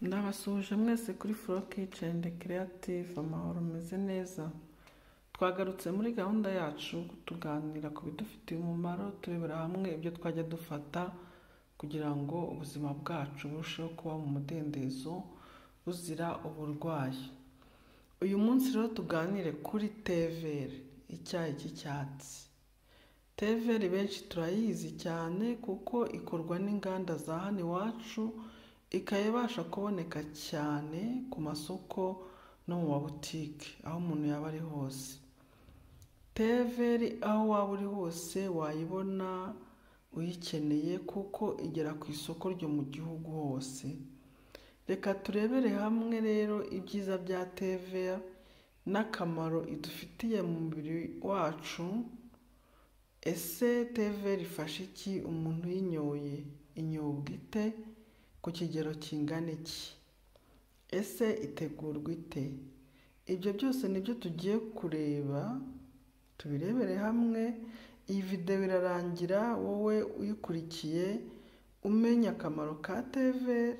Ndabasuhuje mwese kuri Flow Kitchen Creative, amahoro meze neza. Twagarutse muri gahunda yacu tuganira ku bidufitiye umumaro, turebera hamwe ibyo twajya dufata kugira ngo ubuzima bwacu burusheho kuba mu mudendezo buzira uburwayi. Uyu munsi rero tuganire kuri tevere, icyayi cy'icyatsi. Tevere benshi turayizi cyane kuko ikorwa n'inganda za hano iwacu, ikayibasha kuboneka cyane ku masoko no mu mabutike aho umuntu yaba ari hose. Tevere aho waba uri hose wayibona uyikeneye kuko igera ku isoko ryo mu gihugu hose. Reka turebere hamwe rero ibyiza bya tevere n'akamaro idufitiye mu mubiri wacu. Ese tevere ifasha iki umuntu uyinyoye? Inyobwa ite? Ku kigero kingana iki? Ese itegurwa ite? Ibyo byose nibyo tugiye kureba, tubirebere hamwe. Iyi video irarangira wowe uyikurikiye umenya akamaro ka tevere,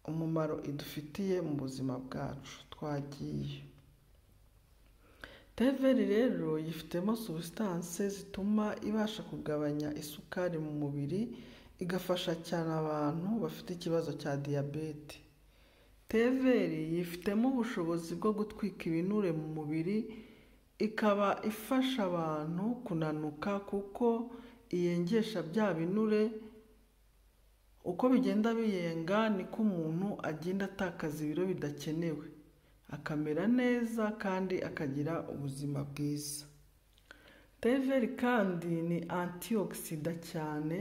umumaro idufitiye mu buzima bwacu. Twagiye. Tevere rero yifitemo substance zituma ibasha kugabanya isukari mu mubiri, igafasha cyane abantu bafite ikibazo cya diyabete. Tevere yifitemo ubushobozi bwo gutwika ibinure mu mubiri, ikaba ifasha abantu kunanuka kuko iyengesha bya binure. Uko bigenda biyenga niko umuntu agenda atakaza ibiro bidakenewe, akamera neza kandi akagira ubuzima bwiza. Tevere kandi ni antioxidant cyane,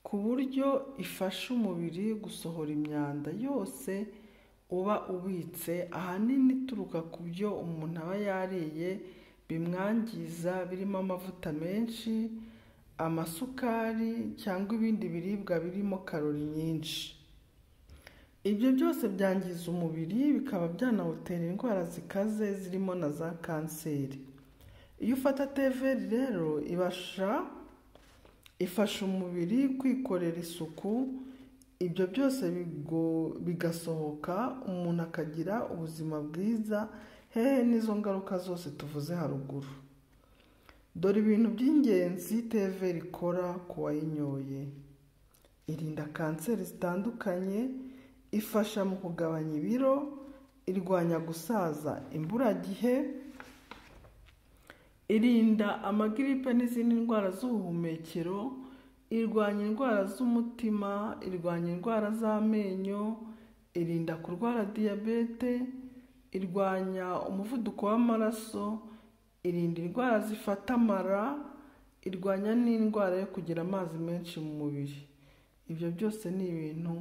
ku buryo ifasha umubiri gusohora imyanda yose uba ubitse, ahanini ituruka ku byo umuntu aba yariye bimwangiza, birimo amavuta menshi, amasukari cyangwa ibindi biribwa birimo karori nyinshi. Ibyo byose byangiza umubiri, bikaba byanawutera indwara zikaze zirimo na za kanseri. Iyo ufata tevere rero ifasha umubiri kwikorera isuku, ibyo byose bigasohoka, umuntu akagira ubuzima bwiza, hehe n'izo ngaruka zose tuvuze haruguru. Dore ibintu by'ingenzi tevere ikora ku wayinyoye. Irinda kanseri zitandukanye, ifasha mu kugabanya ibiro, irwanya gusaza imburagihe, irinda amagiripe n'izindi ndwara z'ubuhumekero, irwanya indwara z'umutima, irwanya indwara z'amenyo, irinda kurwara diyabete, irwanya umuvuduko w'amaraso, irinda indwara zifata amara, irwanya n'indwara yo kugira amazi menshi mu mubiri. Ibyo byose ni ibintu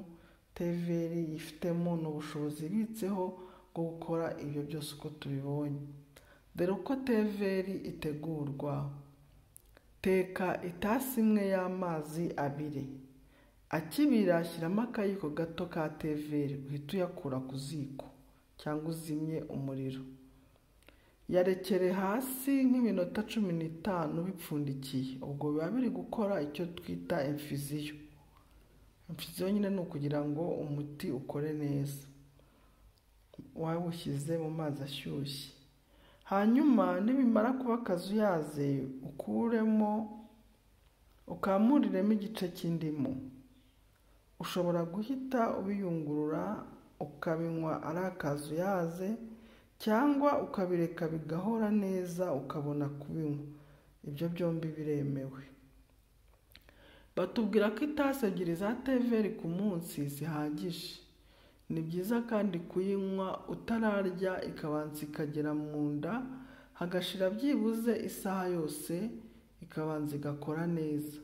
tevere yifitemo n'ubushobozi ibitseho bwo gukora ibyo byose uko tubibonye. Dore uko tevere itegurwa. Teka itasi imwe y'amazi abiri. Akibira shyiramo akayiko gato ka tevere, uhita uyakura ku ziko cyangwa uzimye umuriro. Yarekere hasi nk'iminota 15 bipfundikiye. Ubwo biba biri gukora icyo twita infusion. Infusion nyine ni ukugira ngo umuti ukore neza, wawushyize mu mazi ashyushye. Hanyuma nibimara kuba akazuyaze, ukuremo ukamuriremo igice cy'indimu. Ushobora guhita ubiyungurura ukabinywa ari akazuyaze, cyangwa ukabireka bigahora neza ukabona kubinywa. Ibyo byombi biremewe. Batubwira ko itasi 2 za tevere ku munsi zihagije. Ni byiza kandi kuyinywa utararya, ikabanza ikagera mu nda, hagashira byibuze isaha yose, ikabanza igakora neza.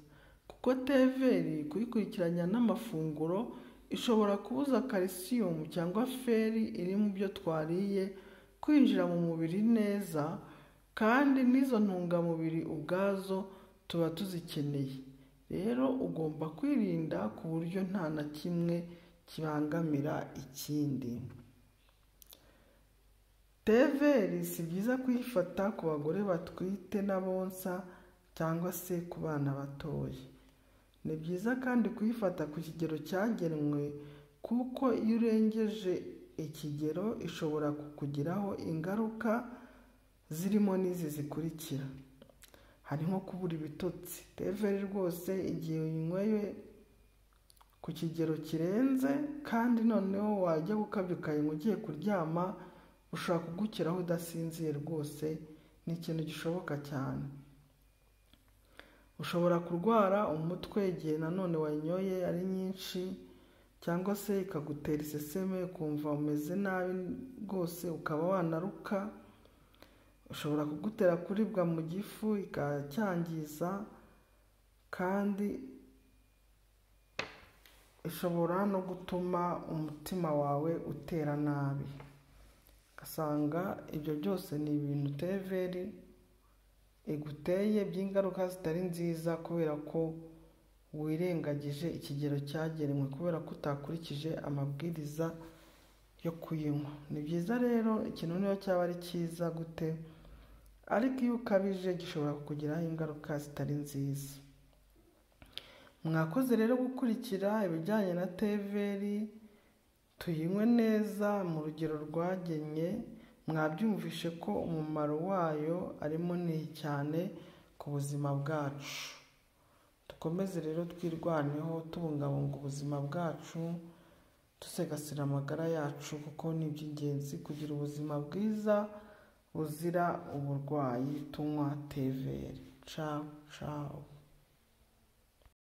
Kuko tevere kuyikurikiranya n'amafunguro ishobora kubuza calcium cyangwa feri iri mu byo twariye kwinjira mu mubiri neza, kandi n'izo ntungamubiri ubwazo tuba tuzikeneye. Rero ugomba kwirinda ku buryo nta na kimwe kibangamira ikindi. Tevere si byiza kuyifata ku bagore batwite n'abonsa cyangwa se ku bana batoya. Ni byiza kandi kuyifata ku kigero cyagenwe kuko iyo urengeje ikigero ishobora kukugiraho ingaruka zirimo n'izi zikurikira. Hari nko kubura ibitotsi. TVR rwose igihe uyinyweye ku kigero kirenze kandi noneho wajya gukabya ukayinywa ugiye kuryama, ushobora kugukiraho udasinziye rwose, ni ikintu gishoboka cyane. Ushobora kurwara umutwe igihe nanone wayinyoye ari nyinshi, cyangwa se ikagutera iseseme ukumva umeze nabi rwose ukaba wanaruka. Ushobora kugutera kuribwa mu gifu ikacyangiza, kandi ishobora no gutuma umutima wawe utera nabi. Ugasanga ibyo byose ni ibintu TVR iguteye by'ingaruka zitari nziza, kubera ko wirengagije ikigero cyagenwe, kubera ko utakurikije amabwiriza yo kuyinywa. Ni byiza rero ikintu niyo cyaba ari cyiza gute, ariko iyo ukabije gishobora kukugiraho ingaruka zitari nziza. Mwakoze rero gukurikira ibijyanye na TVR, tuyinywe neza mu rugero rwagenye. Mwabyumvishe ko umumaro wayo ari munini cyane ku buzima bwacu. Dukomeze rero twirwaneho tubungabunga ubuzima bwacu, dusigasira amagara yacu, kuko ni iby'ingenzi kugira ubuzima bwiza buzira uburwayi. Tunywa TVR. Ciao ciao.